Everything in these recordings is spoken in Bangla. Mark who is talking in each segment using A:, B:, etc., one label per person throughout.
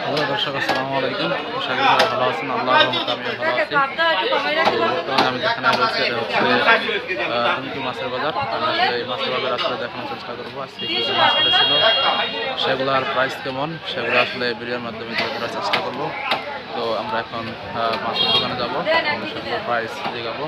A: হ্যালো দর্শক, আসসালামু আলাইকুম। আশা করি সবাই ভালো আছেন। আল্লাহর রহমতে আমি ভালো আছি। বর্তমানে আমি যেখানে রয়েছি এটা হচ্ছে টুমকি মাছের বাজার। আমি আসলে এই মাছের বাজার আসলে দেখানোর চেষ্টা করবো। আজকে কিছু মাছ ছিল, সেগুলোর প্রাইস কেমন সেগুলো আসলে ভিডিওর মাধ্যমে তুলে ধরার চেষ্টা করবো। তো আমরা এখন মাছের দোকানে যাবো এবং সেগুলোর প্রাইস দেখাবো।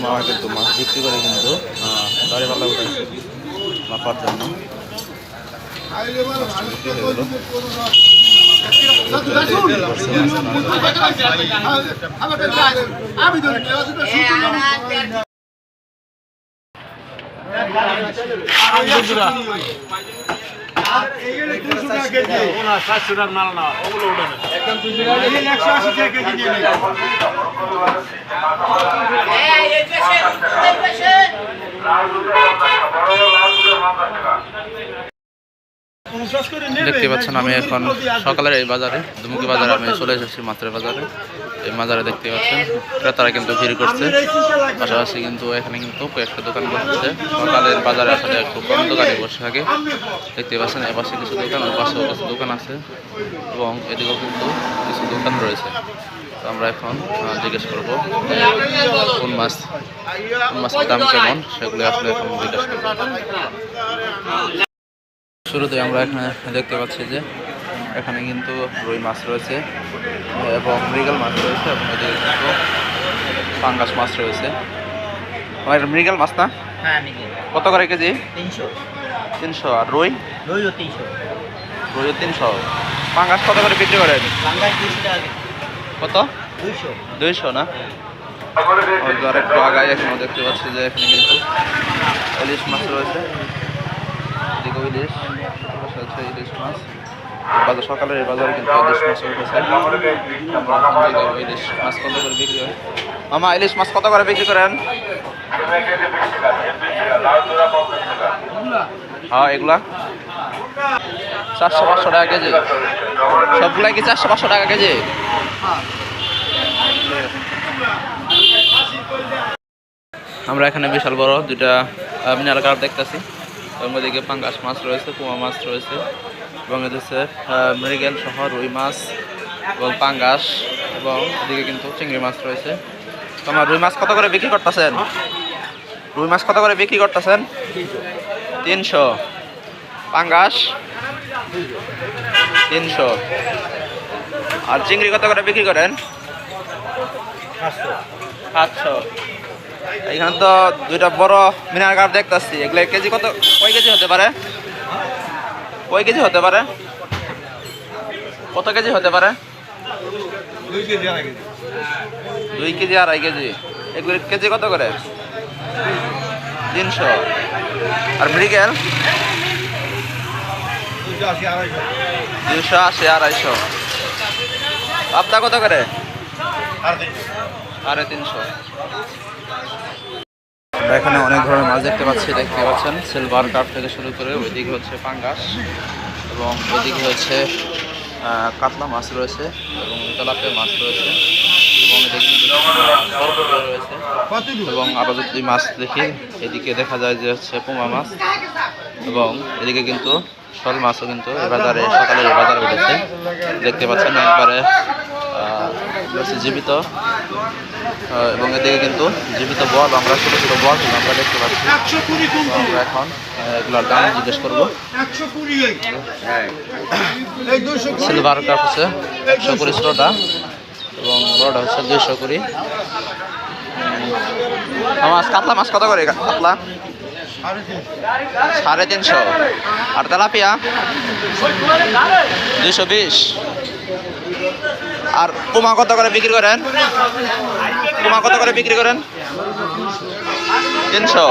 A: মামা কিন্তু মাছ বিক্রি করে কিন্তু গাড়িওয়ালা উঠেছে মাপার জন্য। দেখতে পাচ্ছেন আমি এখন সকালের এই বাজারে দুমুকি বাজারে আমি চলে এসেছি মাছের বাজারে। এই বাজারে দেখতে পাচ্ছেন ক্রেতারা কিন্তু ভিড় করছে, পাশাপাশি কিন্তু এখানে কিন্তু কয়েকটা দোকান বসছে। সকালের বাজারে আসলে একটু কম দোকানে বসে থাকে। দেখতে পাচ্ছেন এপাশে কিছু দোকান, ওই পাশেও কিছু দোকান আছে এবং এদিকেও কিন্তু কিছু দোকান রয়েছে। তো আমরা এখন জিজ্ঞেস করবো কোন মাছের দাম কেমন সেগুলো আসলে এখন জিজ্ঞেস করবো। শুরুতে আমরা এখানে দেখতে পাচ্ছি যে এখানে কিন্তু রুই মাছ রয়েছে এবং মৃগেল মাছ রয়েছে এবং এদিকে কিন্তু পাঙ্গাস মাছ রয়েছে। মৃগেল মাছ না? কত করে কেজি? 300। আর রুইও 300। পাঙ্গাস কত করে বিক্রি করেন? কত? 200 না? আর একটু আগায় এখানে দেখতে পাচ্ছি যে এখানে কিন্তু ইলিশ মাছ রয়েছে। ইলিশ মাছ বাজার, সকালের এই বাজারে কিন্তু ইলিশ মাছ উঠেছে। ইলিশ মাছ কত করে বিক্রি হয়? মামা ইলিশ মাছ কত করে বিক্রি করেন? হ্যাঁ, এগুলা 400-500 টাকা কেজি। সবগুলাই কি 400-500 টাকা কেজি? আমরা এখানে বিশাল বড় দুইটা মিনার কাপ দেখতেছি। ওর মধ্যে পাঙ্গাস মাছ রয়েছে, পোয়া মাছ রয়েছে এবং এদেশে মৃগেল সহ রুই মাছ এবং পাঙ্গাস এবং এদিকে কিন্তু চিংড়ি মাছ রয়েছে। তোমার রুই মাছ কত করে বিক্রি করতেছেন? 300। পাঙ্গাস 300। আর চিংড়ি কত করে বিক্রি করেন? 700। এখানে তো দুইটা বড় মিনার কাপ দেখতেছি। এগুলো কেজি কত, কয় কেজি হতে পারে? কত কেজি হতে পারে? 2 কেজি 2.5 কেজি। এগুলো কেজি কত করে? 300। আর মৃগেল 280-250। পাবদা কত করে? 350। এখানে অনেক ধরনের মাছ দেখতে পাচ্ছেন সিলভার কাপ থেকে শুরু করে ওইদিকে হচ্ছে পাঙ্গাস এবং ওইদিকে হচ্ছে কাতলা মাছ রয়েছে এবং তেলাপিয়া মাছ রয়েছে এবং এদিকে রয়েছে এবং আরও যদি মাছ দেখি এদিকে দেখা যায় যে হচ্ছে পোমা মাছ এবং এদিকে কিন্তু শোল মাছও কিন্তু সকালের বাজারে উঠেছে। দেখতে পাচ্ছেন একবারে জীবিত এবং এদিকে কিন্তু জীবিত বল, আমরা ছোটো ছোটো বল আমরা দেখতে পাচ্ছি। আমরা এখন এগুলোর দাম জিজ্ঞেস করবো। সিলভার কাপ হচ্ছে 120 ছোটোটা এবং বড়টা হচ্ছে 220। মাছ কাতলা মাছ কত করে? কাতলা 350। আর তেলাপিয়া 220। আর পোমা কত করে বিক্রি করেন? 300।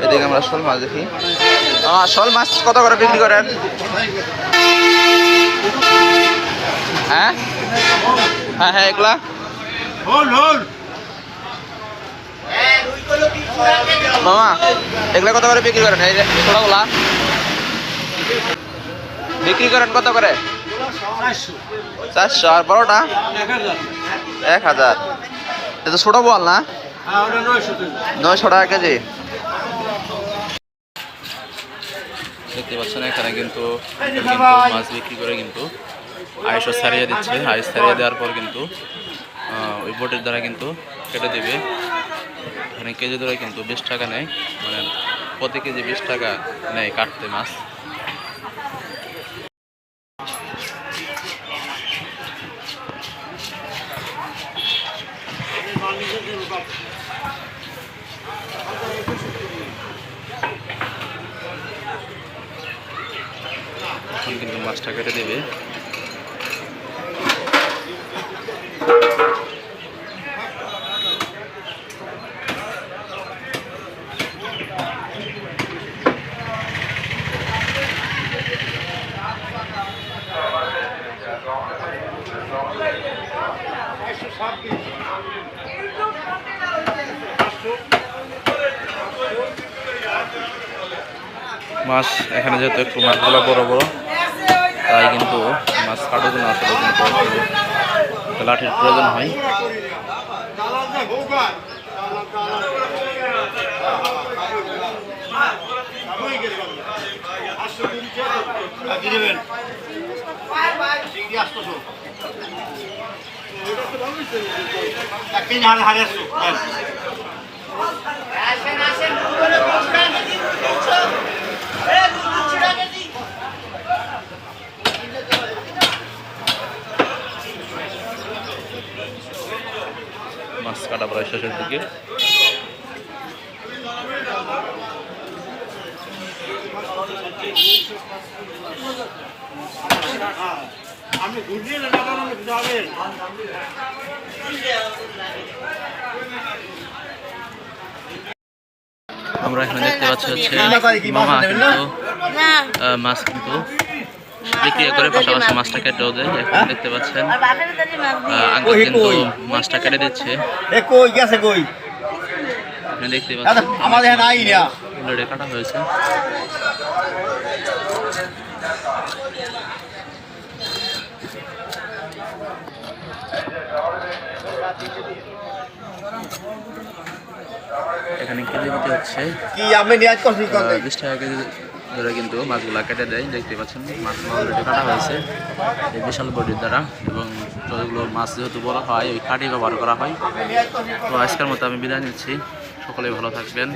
A: এদিকে আমরা শোল মাছ দেখি। শোল মাছ কত করে বিক্রি করেন? হ্যাঁ, এগুলা মামা এগুলা কত করে বিক্রি করেন? এই ছোটগুলা বিক্রি করেন কত করে? 400। আর বড়টা 1000। এটা ছোট বল না? 900 টাকা কেজি। দেখতে পাচ্ছেন এখানে কিন্তু মাছ বিক্রি করে কিন্তু আইসও ছাড়িয়ে দিচ্ছে। আইস ছাড়িয়ে দেওয়ার পর কিন্তু ওই বোটের দ্বারা কিন্তু কেটে দেবে। এখানে কেজি ধরে কিন্তু 20 টাকা নেয়, মানে প্রতি কেজি 20 টাকা নেয় কাটতে মাছ। এখন কিন্তু মাছটা কেটে দেবে। মাছ এখানে যেহেতু একটু মাছগুলো বড় বড়, তাই কিন্তু মাছ কাটার জন্য আসলে কিন্তু লাঠির প্রয়োজন হয়। মাছ কাটা প্রায় শেষের দিকে। আমরা এখানে দেখতে পাচ্ছি হচ্ছে মামা কিন্তু মাছ কিন্তু বিক্রি করে পাশাপাশি মাছটা কেটেও দেয়। এখন দেখতে পাচ্ছেন আঙ্কেল কিন্তু মাছটা কেটে দিচ্ছে। দেখতে পাচ্ছেন অলরেডি কাটা হয়েছে। এখানে কেজি বিক্রি হচ্ছে 20 টাকা কেজি ধরে কিন্তু মাছগুলা কেটে দেয়। দেখতে পাচ্ছেন মাছগুলো অলরেডি কাটা হয়েছে এই বিশাল বডির দ্বারা, এবং যতগুলো মাছ যেহেতু বড় হয় ওই কাঠি ব্যবহার করা হয়। তো আজকের মতো আমি বিদায় নিচ্ছি। সকলেই ভালো থাকবেন,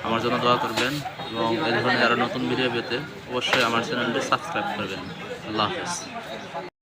A: আমার জন্য দোয়া করবেন, এবং এই ধরনের আরও নতুন ভিডিও পেতে অবশ্যই আমার চ্যানেলটি সাবস্ক্রাইব করবেন। আল্লাহ হাফেজ।